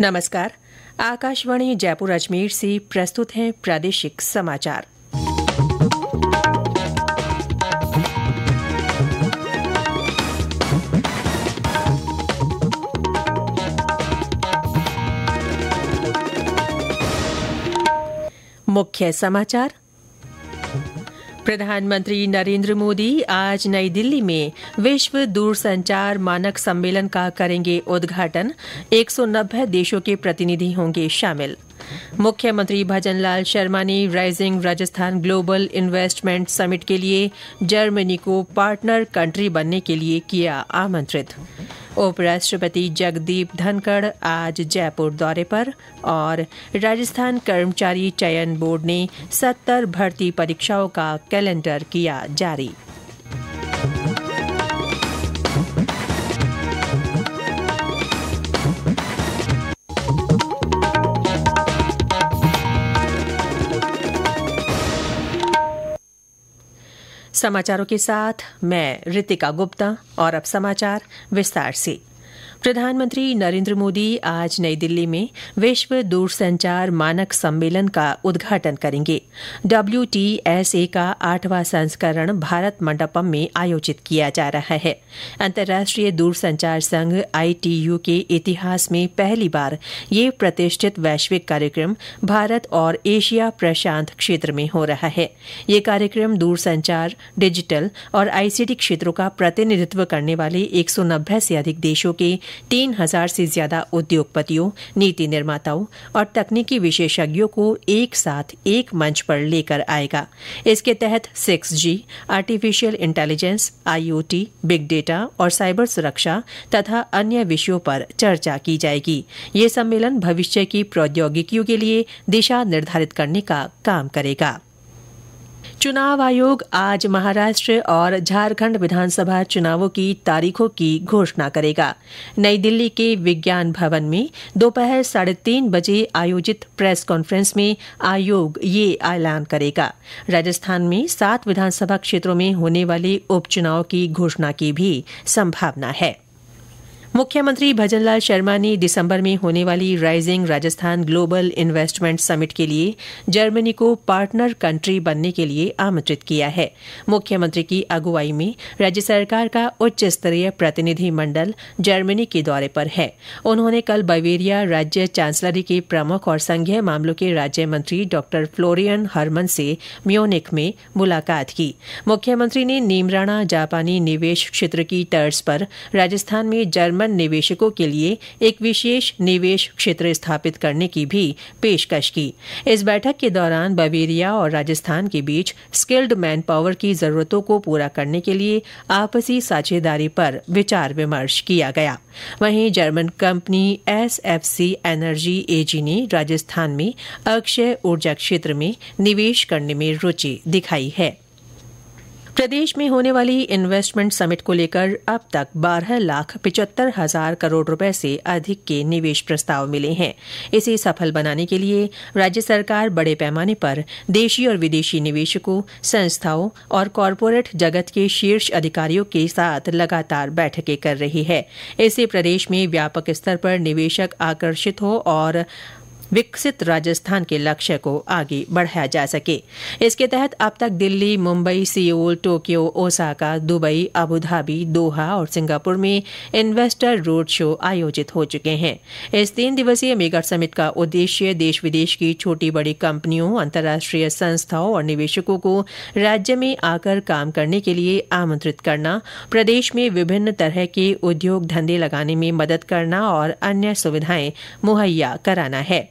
नमस्कार। आकाशवाणी जयपुर अजमेर से प्रस्तुत हैं प्रादेशिक समाचार। मुख्य समाचार। प्रधानमंत्री नरेंद्र मोदी आज नई दिल्ली में विश्व दूरसंचार मानक सम्मेलन का करेंगे उद्घाटन। 190 देशों के प्रतिनिधि होंगे शामिल। मुख्यमंत्री भजनलाल शर्मा ने rising Rajasthan global investment summit के लिए जर्मनी को पार्टनर कंट्री बनने के लिए किया आमंत्रित। उपराष्ट्रपति जगदीप धनखड़ आज जयपुर दौरे पर और राजस्थान कर्मचारी चयन बोर्ड ने 70 भर्ती परीक्षाओं का कैलेंडर किया जारी। समाचारों के साथ मैं रितिका गुप्ता और अब समाचार विस्तार से। प्रधानमंत्री नरेंद्र मोदी आज नई दिल्ली में विश्व दूरसंचार मानक सम्मेलन का उद्घाटन करेंगे। WTSA का 8वां संस्करण भारत मंडपम में आयोजित किया जा रहा है। अंतर्राष्ट्रीय दूरसंचार संघ ITU के इतिहास में पहली बार ये प्रतिष्ठित वैश्विक कार्यक्रम भारत और एशिया प्रशांत क्षेत्र में हो रहा है। ये कार्यक्रम दूरसंचार, डिजिटल और ICT क्षेत्रों का प्रतिनिधित्व करने वाले 190 से अधिक देशों के 3000 से ज्यादा उद्योगपतियों, नीति निर्माताओं और तकनीकी विशेषज्ञों को एक साथ एक मंच पर लेकर आएगा। इसके तहत 6G, artificial intelligence, IoT, big data और साइबर सुरक्षा तथा अन्य विषयों पर चर्चा की जाएगी। ये सम्मेलन भविष्य की प्रौद्योगिकियों के लिए दिशा निर्धारित करने का काम करेगा। चुनाव आयोग आज महाराष्ट्र और झारखंड विधानसभा चुनावों की तारीखों की घोषणा करेगा। नई दिल्ली के विज्ञान भवन में दोपहर 3:30 बजे आयोजित प्रेस कॉन्फ्रेंस में आयोग ये ऐलान करेगा। राजस्थान में 7 विधानसभा क्षेत्रों में होने वाले उपचुनाव की घोषणा की भी संभावना है। मुख्यमंत्री भजनलाल शर्मा ने दिसंबर में होने वाली rising Rajasthan global investment summit के लिए जर्मनी को पार्टनर कंट्री बनने के लिए आमंत्रित किया है। मुख्यमंत्री की अगुवाई में राज्य सरकार का उच्च स्तरीय प्रतिनिधि मंडल जर्मनी के दौरे पर है। उन्होंने कल बवेरिया राज्य चांसलरी के प्रमुख और संघीय मामलों के राज्य मंत्री डॉ फ्लोरियन हरमन से म्यूनिख में मुलाकात की। मुख्यमंत्री ने नीमराणा जापानी निवेश क्षेत्र की तर्ज पर राजस्थान में जर्मन निवेशकों के लिए एक विशेष निवेश क्षेत्र स्थापित करने की भी पेशकश की। इस बैठक के दौरान बवेरिया और राजस्थान के बीच स्किल्ड मैन पावर की जरूरतों को पूरा करने के लिए आपसी साझेदारी पर विचार विमर्श किया गया। वहीं German company SFC energy AG ने राजस्थान में अक्षय ऊर्जा क्षेत्र में निवेश करने में रुचि दिखाई है। प्रदेश में होने वाली इन्वेस्टमेंट समिट को लेकर अब तक 12,75,000 करोड़ रुपए से अधिक के निवेश प्रस्ताव मिले हैं। इसे सफल बनाने के लिए राज्य सरकार बड़े पैमाने पर देशी और विदेशी निवेशकों, संस्थाओं और कॉरपोरेट जगत के शीर्ष अधिकारियों के साथ लगातार बैठकें कर रही है। इससे प्रदेश में व्यापक स्तर पर निवेशक आकर्षित हो और विकसित राजस्थान के लक्ष्य को आगे बढ़ाया जा सके। इसके तहत अब तक Delhi, Mumbai, Seoul, Tokyo, Osaka, Dubai, Abu Dhabi, Doha और सिंगापुर में इन्वेस्टर रोड शो आयोजित हो चुके हैं। इस 3 दिवसीय मेगा समिट का उद्देश्य देश विदेश की छोटी बड़ी कंपनियों, अंतर्राष्ट्रीय संस्थाओं और निवेशकों को राज्य में आकर काम करने के लिए आमंत्रित करना, प्रदेश में विभिन्न तरह के उद्योग धंधे लगाने में मदद करना और अन्य सुविधाएं मुहैया कराना है।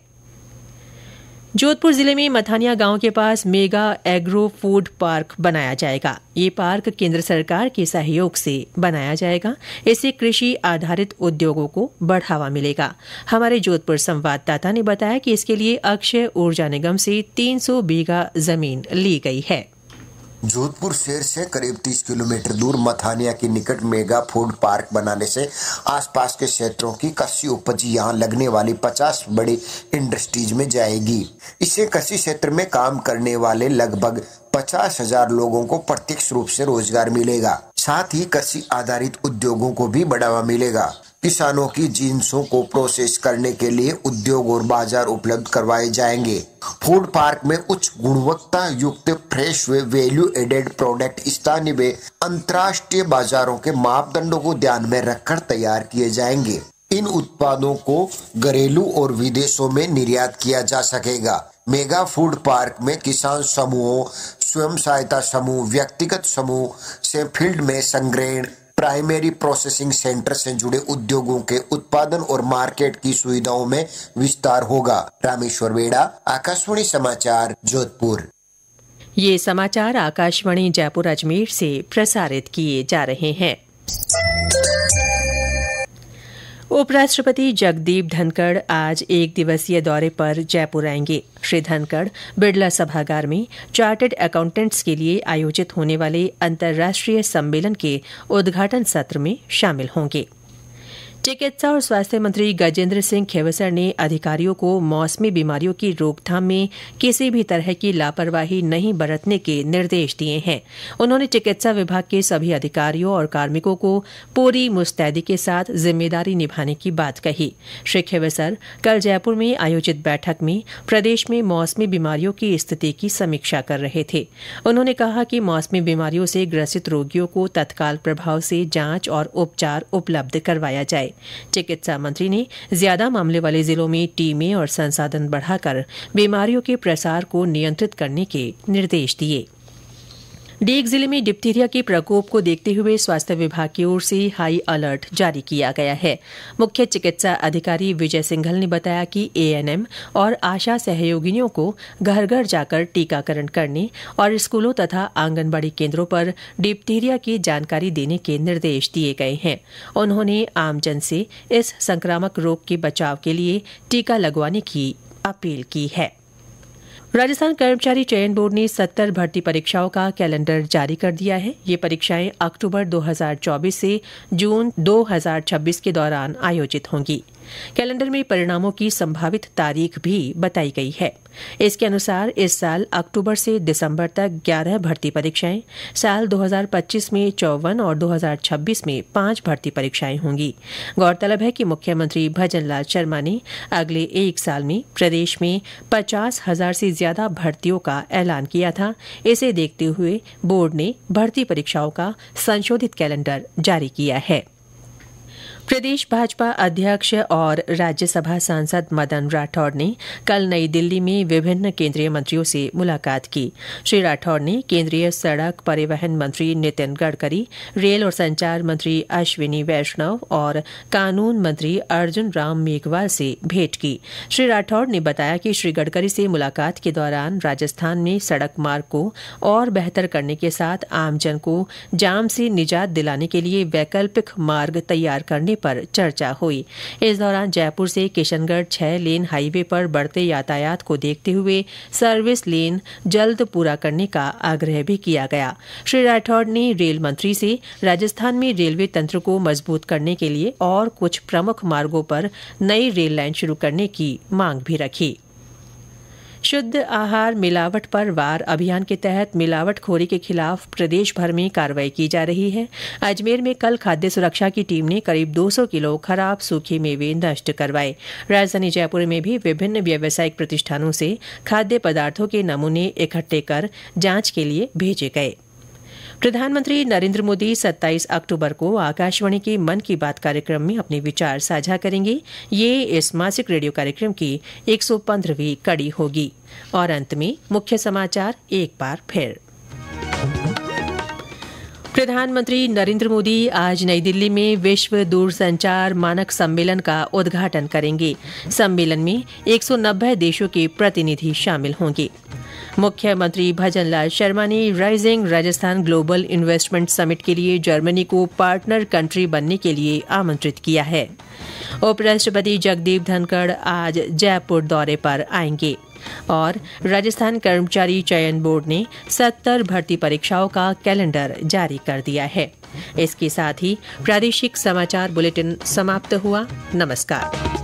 जोधपुर जिले में मथानिया गांव के पास मेगा एग्रो फूड पार्क बनाया जाएगा। ये पार्क केंद्र सरकार के सहयोग से बनाया जाएगा। इससे कृषि आधारित उद्योगों को बढ़ावा मिलेगा। हमारे जोधपुर संवाददाता ने बताया कि इसके लिए अक्षय ऊर्जा निगम से 300 बीघा जमीन ली गई है। जोधपुर शहर से करीब 30 किलोमीटर दूर मथानिया के निकट मेगा फूड पार्क बनाने से आसपास के क्षेत्रों की कृषि उपज यहां लगने वाली 50 बड़ी इंडस्ट्रीज में जाएगी। इससे कृषि क्षेत्र में काम करने वाले लगभग 50,000 लोगों को प्रत्यक्ष रूप से रोजगार मिलेगा। साथ ही कृषि आधारित उद्योगों को भी बढ़ावा मिलेगा। किसानों की जिन्सों को प्रोसेस करने के लिए उद्योग और बाजार उपलब्ध करवाए जाएंगे। फूड पार्क में उच्च गुणवत्ता युक्त फ्रेश व वैल्यू एडेड प्रोडक्ट स्थानीय व अंतर्राष्ट्रीय बाजारों के मापदंडों को ध्यान में रखकर तैयार किए जाएंगे। इन उत्पादों को घरेलू और विदेशों में निर्यात किया जा सकेगा। मेगा फूड पार्क में किसान समूहों, स्वयं सहायता समूह, व्यक्तिगत समूह से फील्ड में संग्रहण, प्राइमरी प्रोसेसिंग सेंटर से जुड़े उद्योगों के उत्पादन और मार्केट की सुविधाओं में विस्तार होगा। रामेश्वर वेड़ा, आकाशवाणी समाचार, जोधपुर। ये समाचार आकाशवाणी जयपुर अजमेर से प्रसारित किए जा रहे हैं। उपराष्ट्रपति जगदीप धनखड़ आज एक दिवसीय दौरे पर जयपुर आएंगे। श्री धनखड़ बिड़ला सभागार में चार्टर्ड अकाउंटेंट्स के लिए आयोजित होने वाले अंतर्राष्ट्रीय सम्मेलन के उद्घाटन सत्र में शामिल होंगे। चिकित्सा और स्वास्थ्य मंत्री गजेंद्र सिंह खेवसर ने अधिकारियों को मौसमी बीमारियों की रोकथाम में किसी भी तरह की लापरवाही नहीं बरतने के निर्देश दिए हैं। उन्होंने चिकित्सा विभाग के सभी अधिकारियों और कार्मिकों को पूरी मुस्तैदी के साथ जिम्मेदारी निभाने की बात कही। श्री खेवसर कल जयपुर में आयोजित बैठक में प्रदेश में मौसमी बीमारियों की स्थिति की समीक्षा कर रहे थे। उन्होंने कहा कि मौसमी बीमारियों से ग्रसित रोगियों को तत्काल प्रभाव से जांच और उपचार उपलब्ध करवाया जाए। चिकित्सा मंत्री ने ज्यादा मामले वाले जिलों में टीमें और संसाधन बढ़ाकर बीमारियों के प्रसार को नियंत्रित करने के निर्देश दिए। डीग जिले में डिप्थीरिया के प्रकोप को देखते हुए स्वास्थ्य विभाग की ओर से हाई अलर्ट जारी किया गया है। मुख्य चिकित्सा अधिकारी विजय सिंघल ने बताया कि एएनएम और आशा सहयोगिनियों को घर घर जाकर टीकाकरण करने और स्कूलों तथा आंगनबाड़ी केंद्रों पर डिप्थीरिया की जानकारी देने के निर्देश दिए गए हैं। उन्होंने आमजन से इस संक्रामक रोग के बचाव के लिए टीका लगवाने की अपील की है। राजस्थान कर्मचारी चयन बोर्ड ने 70 भर्ती परीक्षाओं का कैलेंडर जारी कर दिया है। ये परीक्षाएं अक्टूबर 2024 से जून 2026 के दौरान आयोजित होंगी। कैलेंडर में परिणामों की संभावित तारीख भी बताई गई है। इसके अनुसार इस साल अक्टूबर से दिसंबर तक 11 भर्ती परीक्षाएं, साल 2025 में 54 और 2026 में 5 भर्ती परीक्षाएं होंगी। गौरतलब है कि मुख्यमंत्री भजनलाल शर्मा ने अगले एक साल में प्रदेश में 50,000 से ज्यादा भर्तियों का ऐलान किया था। इसे देखते हुए बोर्ड ने भर्ती परीक्षाओं का संशोधित कैलेंडर जारी किया है। प्रदेश भाजपा अध्यक्ष और राज्यसभा सांसद मदन राठौड़ ने कल नई दिल्ली में विभिन्न केंद्रीय मंत्रियों से मुलाकात की। श्री राठौड़ ने केंद्रीय सड़क परिवहन मंत्री नितिन गडकरी, रेल और संचार मंत्री अश्विनी वैष्णव और कानून मंत्री अर्जुन राम मेघवाल से भेंट की। श्री राठौड़ ने बताया कि श्री गडकरी से मुलाकात के दौरान राजस्थान में सड़क मार्ग को और बेहतर करने के साथ आमजन को जाम से निजात दिलाने के लिए वैकल्पिक मार्ग तैयार करने पर चर्चा हुई। इस दौरान जयपुर से किशनगढ़ 6 लेन हाईवे पर बढ़ते यातायात को देखते हुए सर्विस लेन जल्द पूरा करने का आग्रह भी किया गया। श्री राठौड़ ने रेल मंत्री से राजस्थान में रेलवे तंत्र को मजबूत करने के लिए और कुछ प्रमुख मार्गों पर नई रेल लाइन शुरू करने की मांग भी रखी। शुद्ध आहार मिलावट पर वार अभियान के तहत मिलावटखोरी के खिलाफ प्रदेश भर में कार्रवाई की जा रही है। अजमेर में कल खाद्य सुरक्षा की टीम ने करीब 200 किलो खराब सूखे मेवे नष्ट करवाए। राजधानी जयपुर में भी विभिन्न व्यावसायिक प्रतिष्ठानों से खाद्य पदार्थों के नमूने इकट्ठे कर जांच के लिए भेजे गए। प्रधानमंत्री नरेंद्र मोदी 27 अक्टूबर को आकाशवाणी के मन की बात कार्यक्रम में अपने विचार साझा करेंगे। ये इस मासिक रेडियो कार्यक्रम की 115वीं कड़ी होगी। और अंत में मुख्य समाचार एक बार फिर। प्रधानमंत्री नरेंद्र मोदी आज नई दिल्ली में विश्व दूरसंचार मानक सम्मेलन का उद्घाटन करेंगे। सम्मेलन में 190 देशों के प्रतिनिधि शामिल होंगे। मुख्यमंत्री भजनलाल शर्मा ने rising Rajasthan global investment summit के लिए जर्मनी को पार्टनर कंट्री बनने के लिए आमंत्रित किया है। उपराष्ट्रपति जगदीप धनखड़ आज जयपुर दौरे पर आएंगे। और राजस्थान कर्मचारी चयन बोर्ड ने 70 भर्ती परीक्षाओं का कैलेंडर जारी कर दिया है। इसके साथ ही प्रादेशिक समाचार बुलेटिन समाप्त हुआ। नमस्कार।